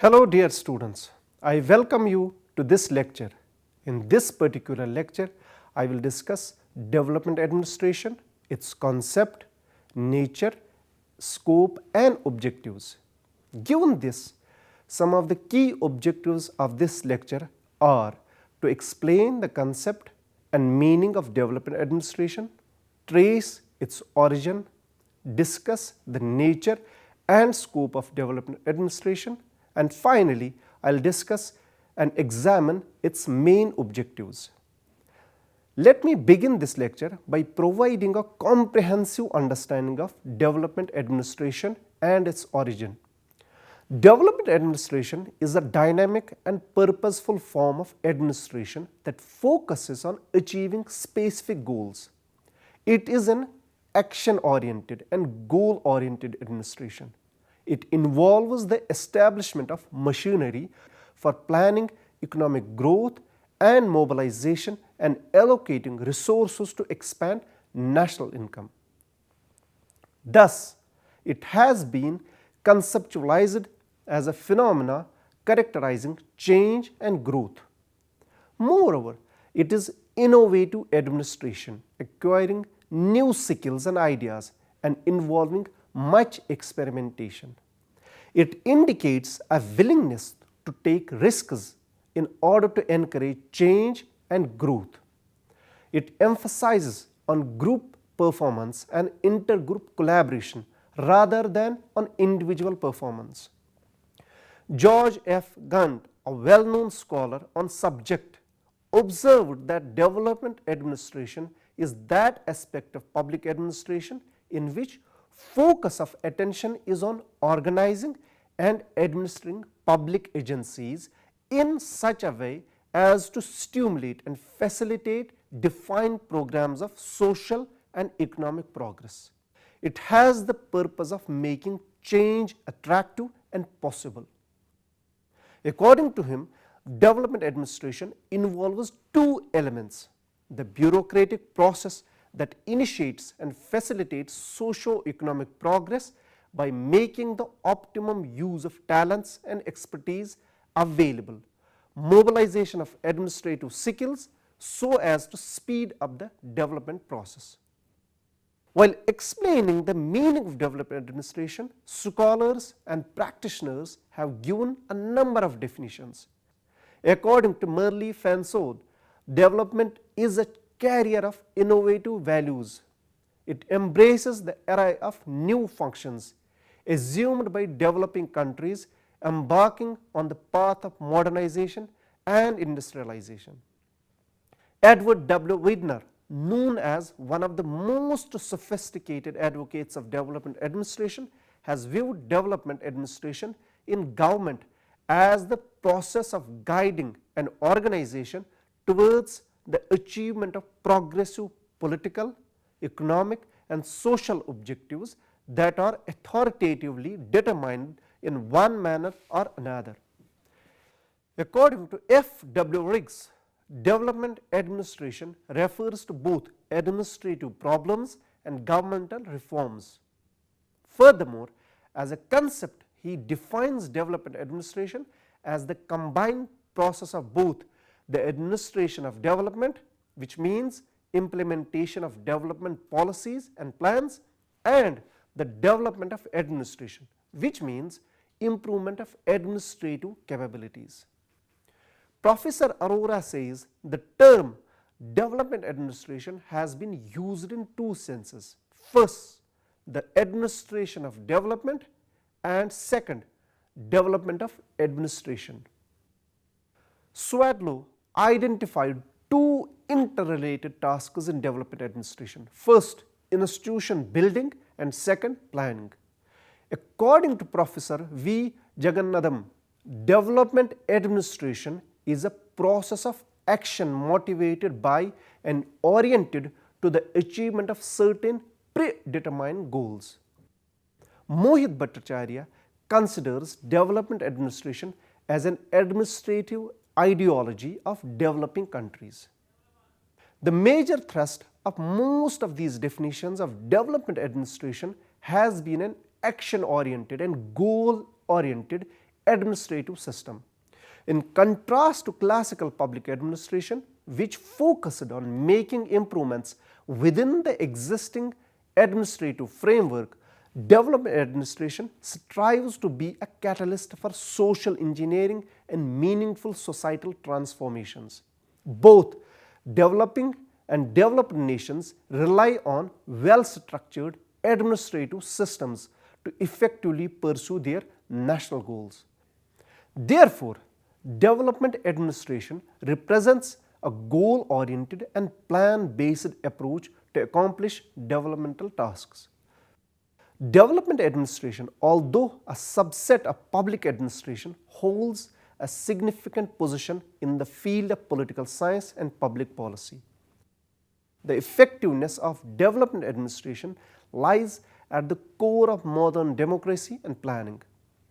Hello dear students, I welcome you to this lecture. In this particular lecture, I will discuss development administration, its concept, nature, scope and objectives. Given this, some of the key objectives of this lecture are to explain the concept and meaning of development administration, trace its origin, discuss the nature and scope of development administration, and finally, I will discuss and examine its main objectives. Let me begin this lecture by providing a comprehensive understanding of development administration and its origin. Development administration is a dynamic and purposeful form of administration that focuses on achieving specific goals. It is an action-oriented and goal-oriented administration. It involves the establishment of machinery for planning economic growth and mobilization and allocating resources to expand national income. Thus, it has been conceptualized as a phenomena characterizing change and growth. Moreover, it is innovative administration, acquiring new skills and ideas and involving much experimentation. It indicates a willingness to take risks in order to encourage change and growth. It emphasizes on group performance and intergroup collaboration rather than on individual performance. George F. Gant, a well-known scholar on subject, observed that development administration is that aspect of public administration in which focus of attention is on organizing and administering public agencies in such a way as to stimulate and facilitate defined programs of social and economic progress. It has the purpose of making change attractive and possible. According to him, development administration involves two elements: the bureaucratic process that initiates and facilitates socio-economic progress by making the optimum use of talents and expertise available, mobilization of administrative skills so as to speed up the development process. While explaining the meaning of development administration, scholars and practitioners have given a number of definitions. According to Merle Fansaud, development is a carrier of innovative values. It embraces the array of new functions assumed by developing countries embarking on the path of modernization and industrialization. Edward W. Widner, known as one of the most sophisticated advocates of development administration, has viewed development administration in government as the process of guiding an organization towards the achievement of progressive political, economic and social objectives that are authoritatively determined in one manner or another. According to F. W. Riggs, development administration refers to both administrative problems and governmental reforms. Furthermore, as a concept, he defines development administration as the combined process of both the administration of development, which means implementation of development policies and plans, and the development of administration, which means improvement of administrative capabilities. Professor Arora says the term development administration has been used in two senses. First, the administration of development, and second, development of administration. Swadlow identified two interrelated tasks in development administration: first, institution building, and second, planning. According to Professor V. Jagannadam, development administration is a process of action motivated by and oriented to the achievement of certain predetermined goals. Mohit Bhattacharya considers development administration as an administrative ideology of developing countries. The major thrust of most of these definitions of development administration has been an action-oriented and goal-oriented administrative system. In contrast to classical public administration, which focused on making improvements within the existing administrative framework, development administration strives to be a catalyst for social engineering and meaningful societal transformations. Both developing and developed nations rely on well-structured administrative systems to effectively pursue their national goals. Therefore, development administration represents a goal-oriented and plan-based approach to accomplish developmental tasks. Development administration, although a subset of public administration, holds a significant position in the field of political science and public policy. The effectiveness of development administration lies at the core of modern democracy and planning.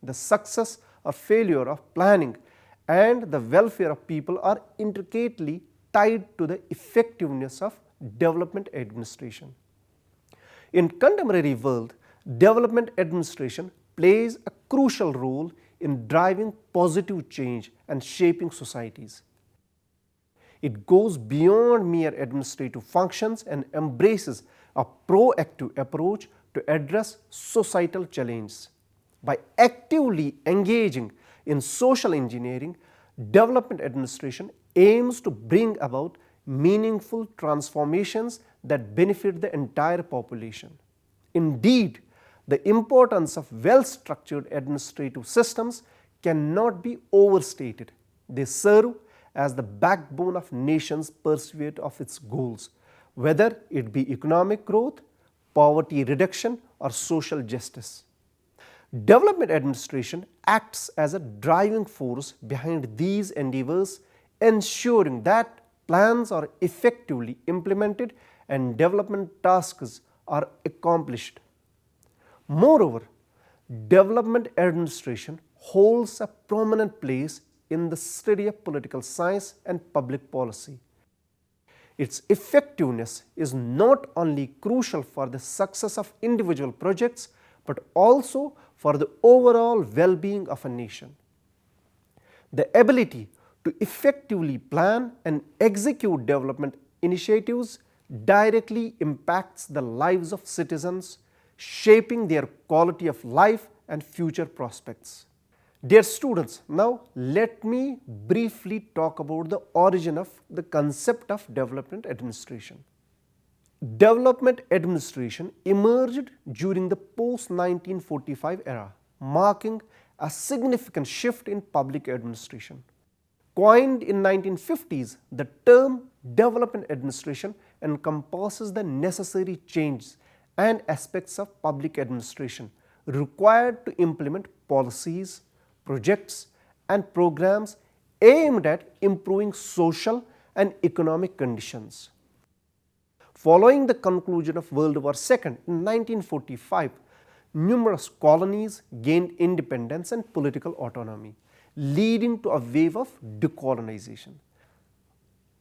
The success or failure of planning and the welfare of people are intricately tied to the effectiveness of development administration. In contemporary world, development administration plays a crucial role in driving positive change and shaping societies. It goes beyond mere administrative functions and embraces a proactive approach to address societal challenges. By actively engaging in social engineering, development administration aims to bring about meaningful transformations that benefit the entire population. Indeed, the importance of well-structured administrative systems cannot be overstated. They serve as the backbone of nations' pursuit of its goals, whether it be economic growth, poverty reduction, or social justice. Development administration acts as a driving force behind these endeavors, ensuring that plans are effectively implemented and development tasks are accomplished. Moreover, development administration holds a prominent place in the study of political science and public policy. Its effectiveness is not only crucial for the success of individual projects, but also for the overall well-being of a nation. The ability to effectively plan and execute development initiatives directly impacts the lives of citizens, shaping their quality of life and future prospects. Dear students, now let me briefly talk about the origin of the concept of development administration. Development administration emerged during the post-1945 era, marking a significant shift in public administration. Coined in 1950s, the term development administration encompasses the necessary changes and aspects of public administration required to implement policies, projects, and programs aimed at improving social and economic conditions. Following the conclusion of World War II in 1945, numerous colonies gained independence and political autonomy, leading to a wave of decolonization.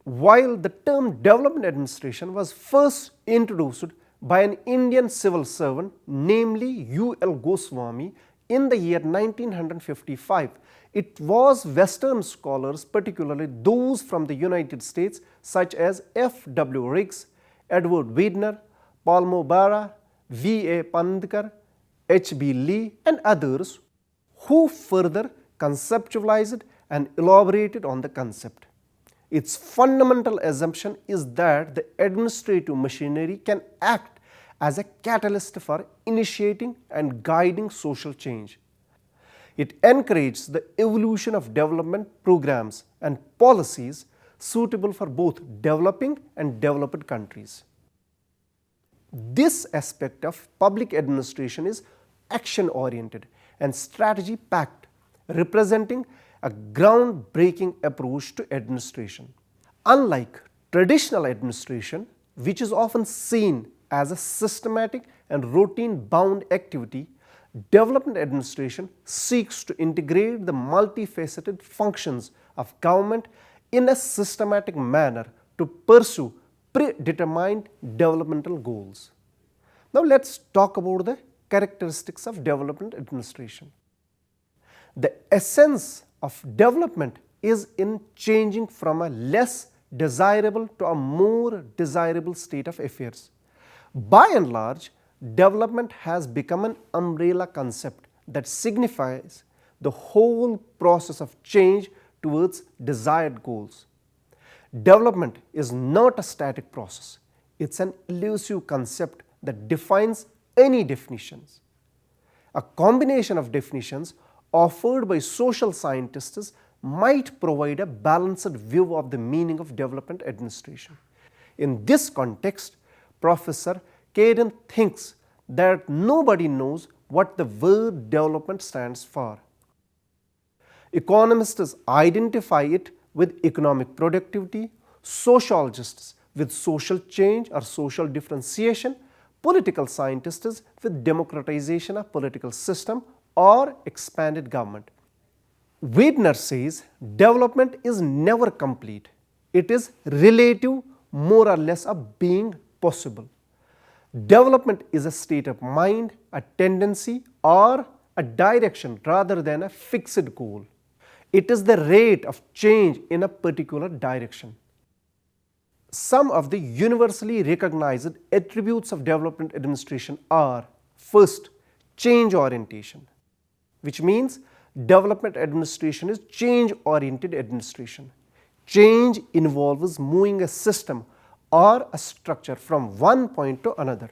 While the term development administration was first introduced by an Indian civil servant, namely U.L. Goswami, in the year 1955, it was Western scholars, particularly those from the United States such as F.W. Riggs, Edward Widener, Palmo Barra, V.A. Pandkar, H.B. Lee, and others, who further conceptualized and elaborated on the concept. Its fundamental assumption is that the administrative machinery can act as a catalyst for initiating and guiding social change. It encourages the evolution of development programs and policies suitable for both developing and developed countries. This aspect of public administration is action-oriented and strategy-packed, representing a groundbreaking approach to administration. Unlike traditional administration, which is often seen as a systematic and routine-bound activity, development administration seeks to integrate the multifaceted functions of government in a systematic manner to pursue predetermined developmental goals. Now let's talk about the characteristics of development administration. The essence of development is in changing from a less desirable to a more desirable state of affairs. By and large, development has become an umbrella concept that signifies the whole process of change towards desired goals. Development is not a static process. It's an elusive concept that defines any definitions. A combination of definitions offered by social scientists might provide a balanced view of the meaning of development administration. In this context, Professor Caden thinks that nobody knows what the word development stands for. Economists identify it with economic productivity, sociologists with social change or social differentiation, political scientists with democratization of political system or expanded government. Weidner says development is never complete. It is relative, more or less, of being possible. Development is a state of mind, a tendency, or a direction rather than a fixed goal. It is the rate of change in a particular direction. Some of the universally recognized attributes of development administration are: first, change orientation, which means development administration is change-oriented administration. Change involves moving a system or a structure from one point to another.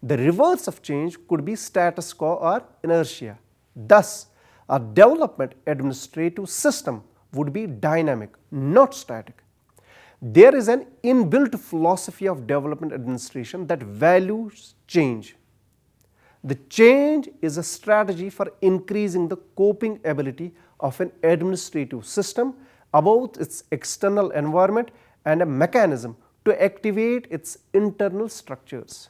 The reverse of change could be status quo or inertia. Thus, a development administrative system would be dynamic, not static. There is an inbuilt philosophy of development administration that values change. The change is a strategy for increasing the coping ability of an administrative system about its external environment and a mechanism to activate its internal structures.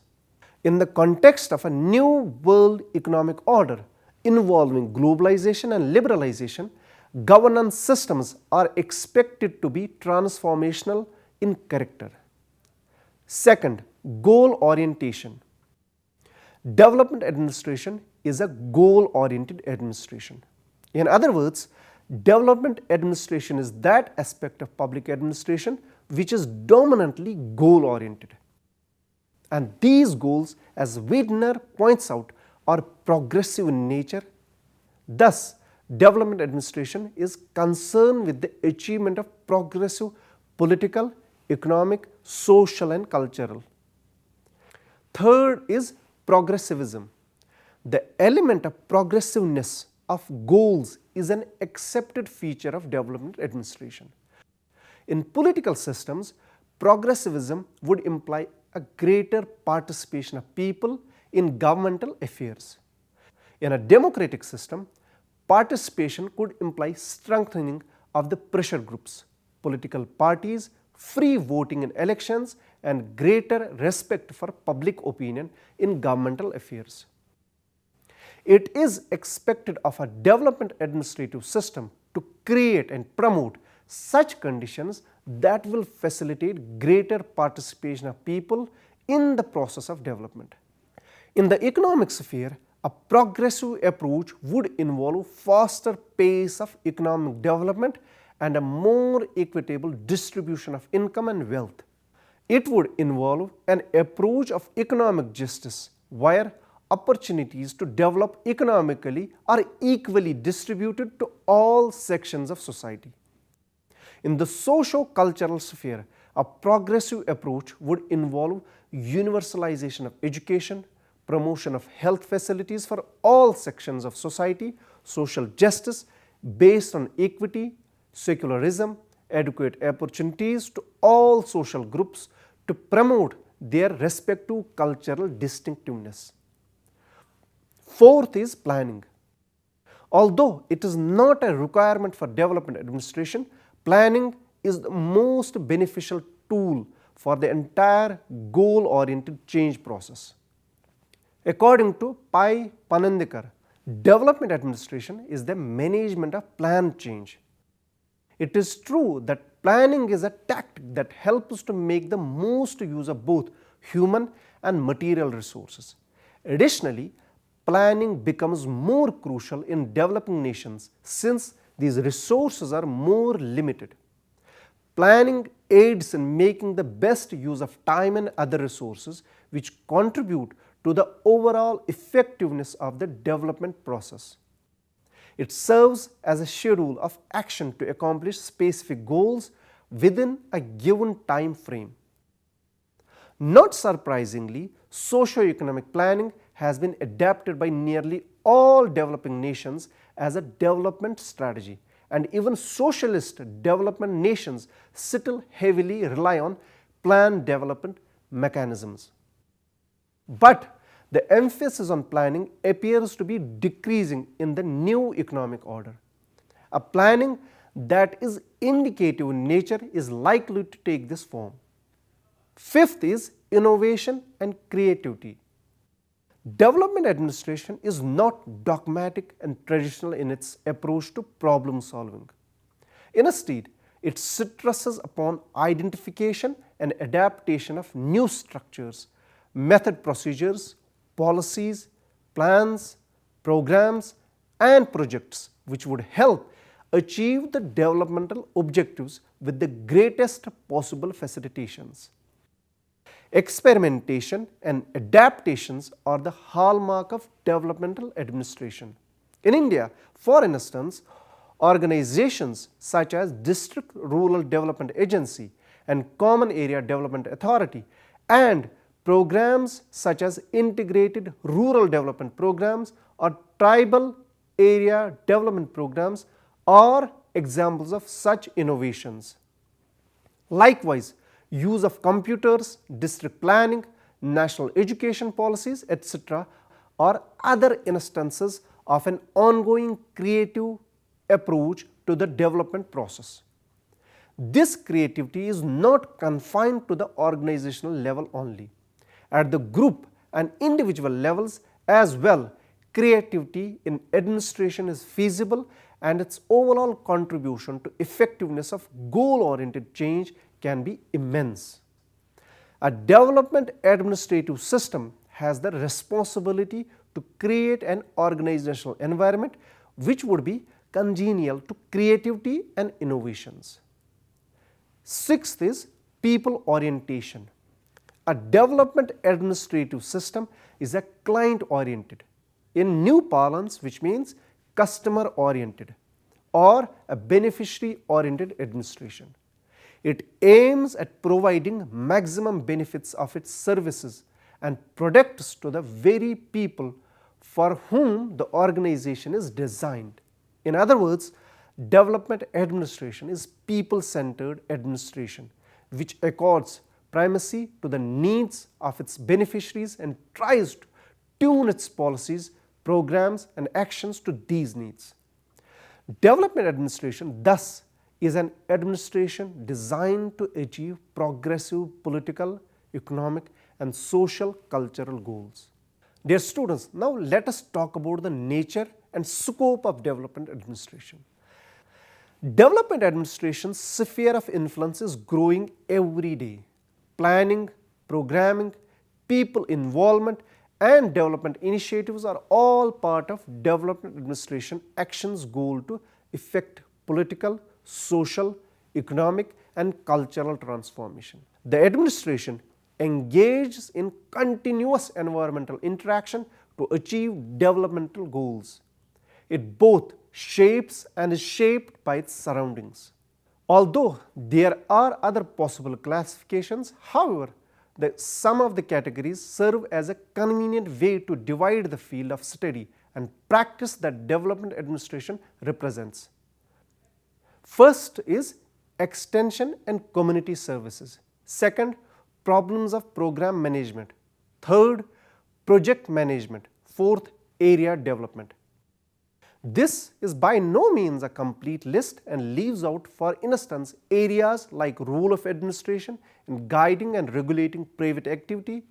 In the context of a new world economic order involving globalization and liberalization, governance systems are expected to be transformational in character. Second, goal orientation. Development administration is a goal-oriented administration. In other words, development administration is that aspect of public administration which is dominantly goal-oriented. And these goals, as Weidner points out, are progressive in nature. Thus, development administration is concerned with the achievement of progressive political, economic, social and cultural. Third is progressivism. The element of progressiveness of goals is an accepted feature of development administration. In political systems, progressivism would imply a greater participation of people in governmental affairs. In a democratic system, participation could imply strengthening of the pressure groups, political parties, free voting in elections, and greater respect for public opinion in governmental affairs. It is expected of a development administrative system to create and promote such conditions that will facilitate greater participation of people in the process of development. In the economic sphere, a progressive approach would involve faster pace of economic development and a more equitable distribution of income and wealth. It would involve an approach of economic justice where opportunities to develop economically are equally distributed to all sections of society. In the socio-cultural sphere, a progressive approach would involve universalization of education, promotion of health facilities for all sections of society, social justice based on equity, secularism, adequate opportunities to all social groups to promote their respective cultural distinctiveness. Fourth is planning. Although it is not a requirement for development administration, planning is the most beneficial tool for the entire goal-oriented change process. According to Pai Panandikar, development administration is the management of planned change. It is true that planning is a tactic that helps to make the most use of both human and material resources. Additionally, planning becomes more crucial in developing nations since these resources are more limited. Planning aids in making the best use of time and other resources which contribute to the overall effectiveness of the development process. It serves as a schedule of action to accomplish specific goals within a given time frame. Not surprisingly, socio-economic planning has been adapted by nearly all developing nations as a development strategy, and even socialist development nations still heavily rely on planned development mechanisms. But the emphasis on planning appears to be decreasing in the new economic order. A planning that is indicative in nature is likely to take this form. Fifth is innovation and creativity. Development administration is not dogmatic and traditional in its approach to problem solving. Instead, it stresses upon identification and adaptation of new structures, method procedures, policies, plans, programs, and projects which would help achieve the developmental objectives with the greatest possible facilitations. Experimentation and adaptations are the hallmark of developmental administration. In India, for instance, organizations such as District Rural Development Agency and Common Area Development Authority and programs such as Integrated Rural Development Programs or Tribal Area Development Programs are examples of such innovations. Likewise, use of computers, district planning, national education policies, etc. are other instances of an ongoing creative approach to the development process. This creativity is not confined to the organizational level only. At the group and individual levels as well, creativity in administration is feasible and its overall contribution to effectiveness of goal-oriented change can be immense. A development administrative system has the responsibility to create an organizational environment which would be congenial to creativity and innovations. Sixth is people orientation. A development administrative system is a client oriented, in new parlance which means customer oriented, or a beneficiary oriented administration. It aims at providing maximum benefits of its services and products to the very people for whom the organization is designed. In other words, development administration is people-centered administration which accords primacy to the needs of its beneficiaries and tries to tune its policies, programs and actions to these needs. Development administration thus is an administration designed to achieve progressive political, economic and social cultural goals. Dear students, now let us talk about the nature and scope of development administration. Development administration's sphere of influence is growing every day. Planning, programming, people involvement and development initiatives are all part of development administration action's goal to effect political, social, economic and cultural transformation. The administration engages in continuous environmental interaction to achieve developmental goals. It both shapes and is shaped by its surroundings. Although there are other possible classifications, however, some of the categories serve as a convenient way to divide the field of study and practice that development administration represents. First is extension and community services. Second, problems of program management. Third, project management. Fourth, area development. This is by no means a complete list and leaves out, for instance, areas like rule of administration in guiding and regulating private activity,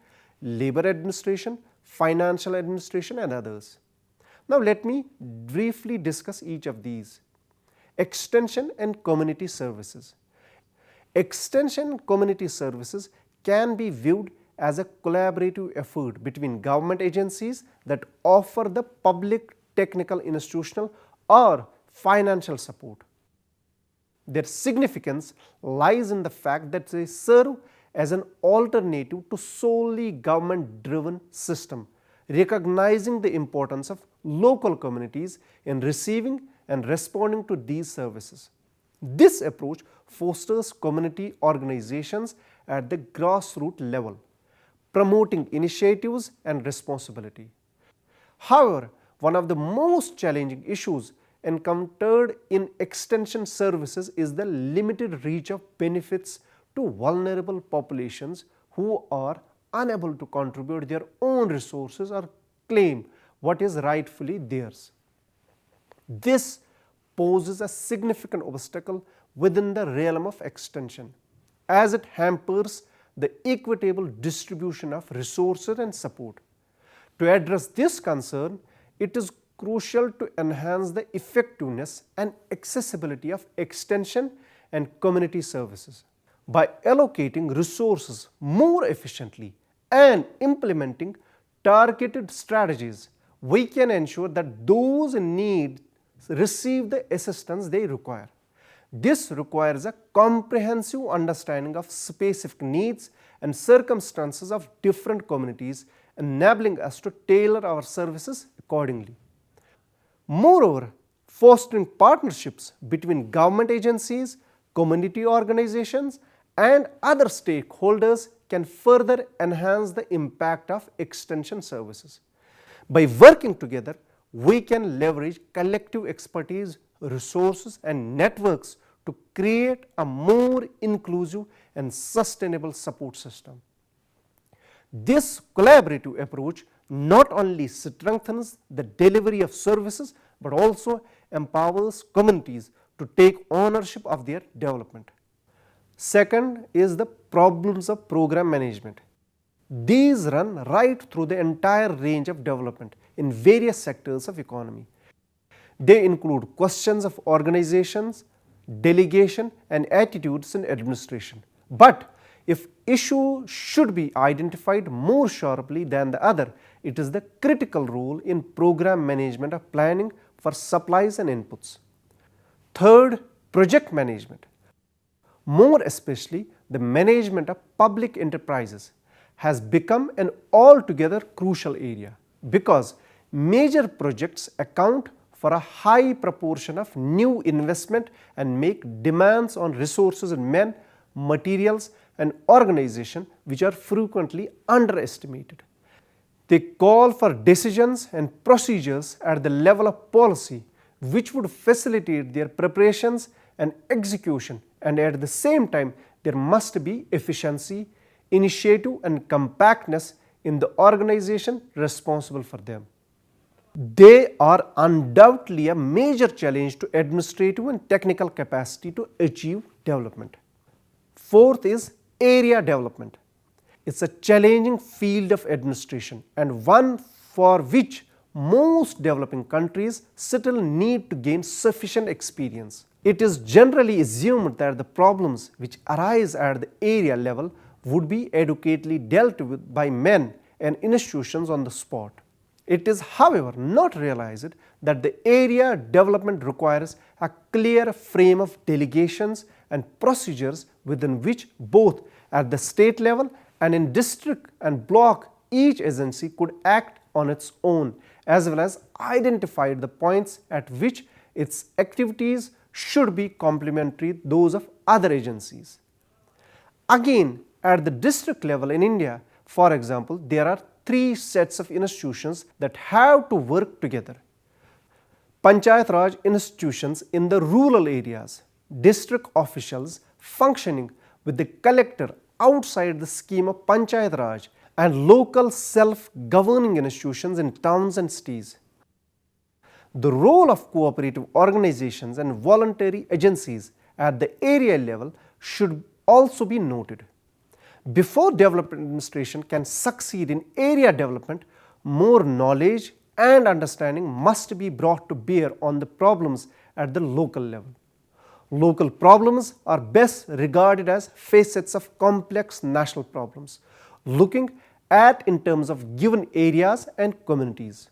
labor administration, financial administration and others. Now let me briefly discuss each of these. Extension and community services. Extension and community services can be viewed as a collaborative effort between government agencies that offer the public, technical, institutional or financial support. Their significance lies in the fact that they serve as an alternative to solely government-driven system, recognizing the importance of local communities in receiving and responding to these services. This approach fosters community organizations at the grassroots level, promoting initiatives and responsibility. However, one of the most challenging issues encountered in extension services is the limited reach of benefits to vulnerable populations who are unable to contribute their own resources or claim what is rightfully theirs. This poses a significant obstacle within the realm of extension, as it hampers the equitable distribution of resources and support. To address this concern, it is crucial to enhance the effectiveness and accessibility of extension and community services. By allocating resources more efficiently and implementing targeted strategies, we can ensure that those in need receive the assistance they require. This requires a comprehensive understanding of specific needs and circumstances of different communities, enabling us to tailor our services accordingly. Moreover, fostering partnerships between government agencies, community organizations, and other stakeholders can further enhance the impact of extension services. By working together, we can leverage collective expertise, resources, and networks to create a more inclusive and sustainable support system. This collaborative approach not only strengthens the delivery of services but also empowers communities to take ownership of their development. Second is the problems of program management. These run right through the entire range of development in various sectors of economy. They include questions of organizations, delegation, and attitudes in administration. But if issue should be identified more sharply than the other, it is the critical role in program management of planning for supplies and inputs. Third, project management. More especially, the management of public enterprises has become an altogether crucial area because major projects account for a high proportion of new investment and make demands on resources in men, materials, and organization which are frequently underestimated. They call for decisions and procedures at the level of policy which would facilitate their preparations and execution, and at the same time there must be efficiency, initiative, and compactness in the organization responsible for them. They are undoubtedly a major challenge to administrative and technical capacity to achieve development. Fourth is area development. It's a challenging field of administration and one for which most developing countries still need to gain sufficient experience. It is generally assumed that the problems which arise at the area level would be adequately dealt with by men and institutions on the spot. It is, however, not realized that the area development requires a clear frame of delegations and procedures within which both at the state level and in district and block each agency could act on its own, as well as identify the points at which its activities should be complementary to those of other agencies. Again, at the district level in India, for example, there are three sets of institutions that have to work together. Panchayat Raj institutions in the rural areas, district officials functioning with the collector outside the scheme of Panchayat Raj, and local self-governing institutions in towns and cities. The role of cooperative organizations and voluntary agencies at the area level should also be noted. Before development administration can succeed in area development, more knowledge and understanding must be brought to bear on the problems at the local level. Local problems are best regarded as facets of complex national problems. looking at in terms of given areas and communities.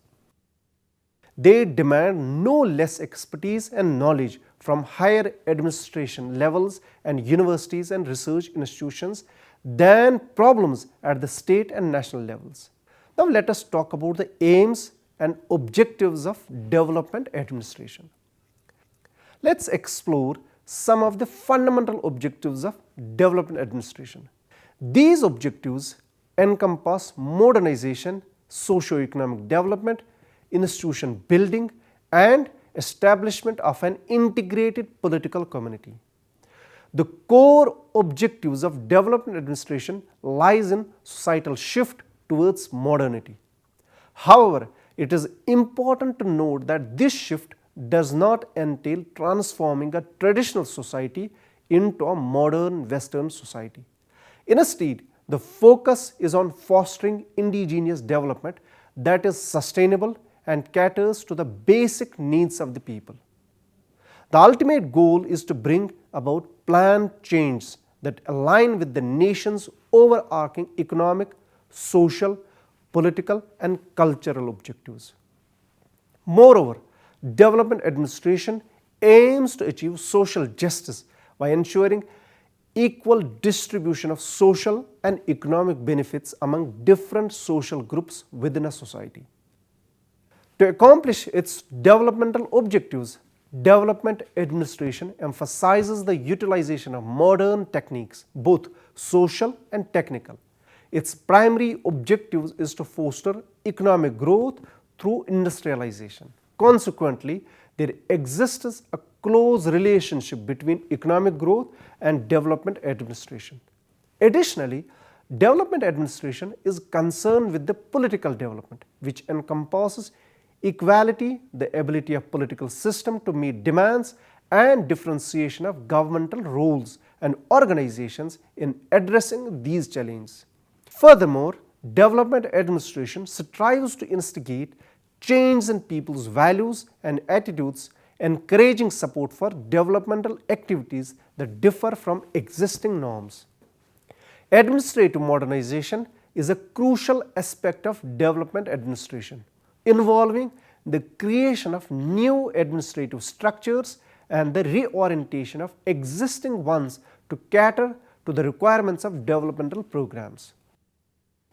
They demand no less expertise and knowledge from higher administration levels and universities and research institutions than problems at the state and national levels. Now let us talk about the aims and objectives of development administration. Let's explore some of the fundamental objectives of development administration. These objectives encompass modernization, socio-economic development, institution building, and establishment of an integrated political community. The core objectives of development administration lies in societal shift towards modernity. However, it is important to note that this shift does not entail transforming a traditional society into a modern Western society. Instead, the focus is on fostering indigenous development that is sustainable and caters to the basic needs of the people. The ultimate goal is to bring about planned changes that align with the nation's overarching economic, social, political, and cultural objectives. Moreover, development administration aims to achieve social justice by ensuring equal distribution of social and economic benefits among different social groups within a society. To accomplish its developmental objectives, development administration emphasizes the utilization of modern techniques, both social and technical. Its primary objective is to foster economic growth through industrialization. Consequently, there exists a close relationship between economic growth and development administration. Additionally, development administration is concerned with the political development, which encompasses equality, the ability of political system to meet demands, and differentiation of governmental roles and organizations in addressing these challenges. Furthermore, development administration strives to instigate change in people's values and attitudes, encouraging support for developmental activities that differ from existing norms. Administrative modernization is a crucial aspect of development administration, involving the creation of new administrative structures and the reorientation of existing ones to cater to the requirements of developmental programs.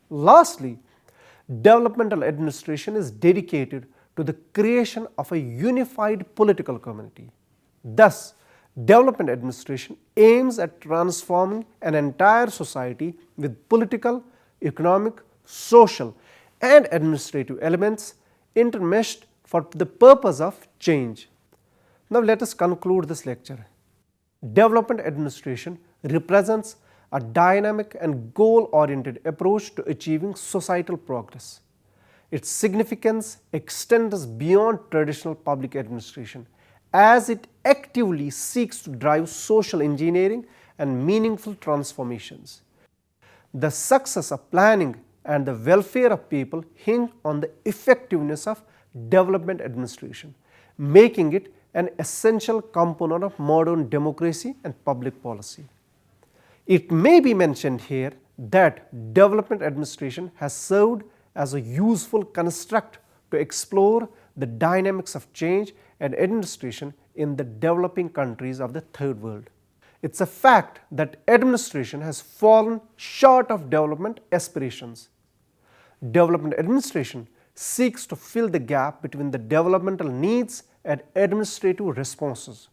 Lastly, developmental administration is dedicated to the creation of a unified political community. Thus, development administration aims at transforming an entire society with political, economic, social, and administrative elements intermeshed for the purpose of change. Now let us conclude this lecture. Development administration represents a dynamic and goal-oriented approach to achieving societal progress. Its significance extends beyond traditional public administration, as it actively seeks to drive social engineering and meaningful transformations. The success of planning and the welfare of people hinge on the effectiveness of development administration, making it an essential component of modern democracy and public policy. It may be mentioned here that development administration has served as a useful construct to explore the dynamics of change and administration in the developing countries of the Third World. It's a fact that administration has fallen short of development aspirations. Development administration seeks to fill the gap between the developmental needs and administrative responses.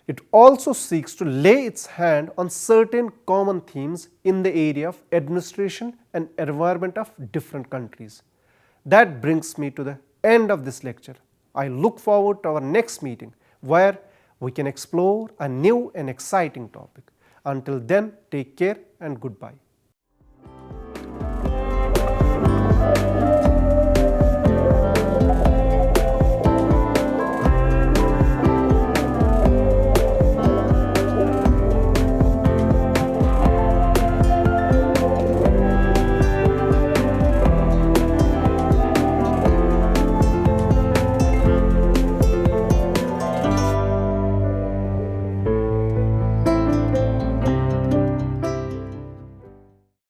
It also seeks to lay its hand on certain common themes in the area of administration and environment of different countries. That brings me to the end of this lecture. I look forward to our next meeting, where we can explore a new and exciting topic. Until then, take care and goodbye.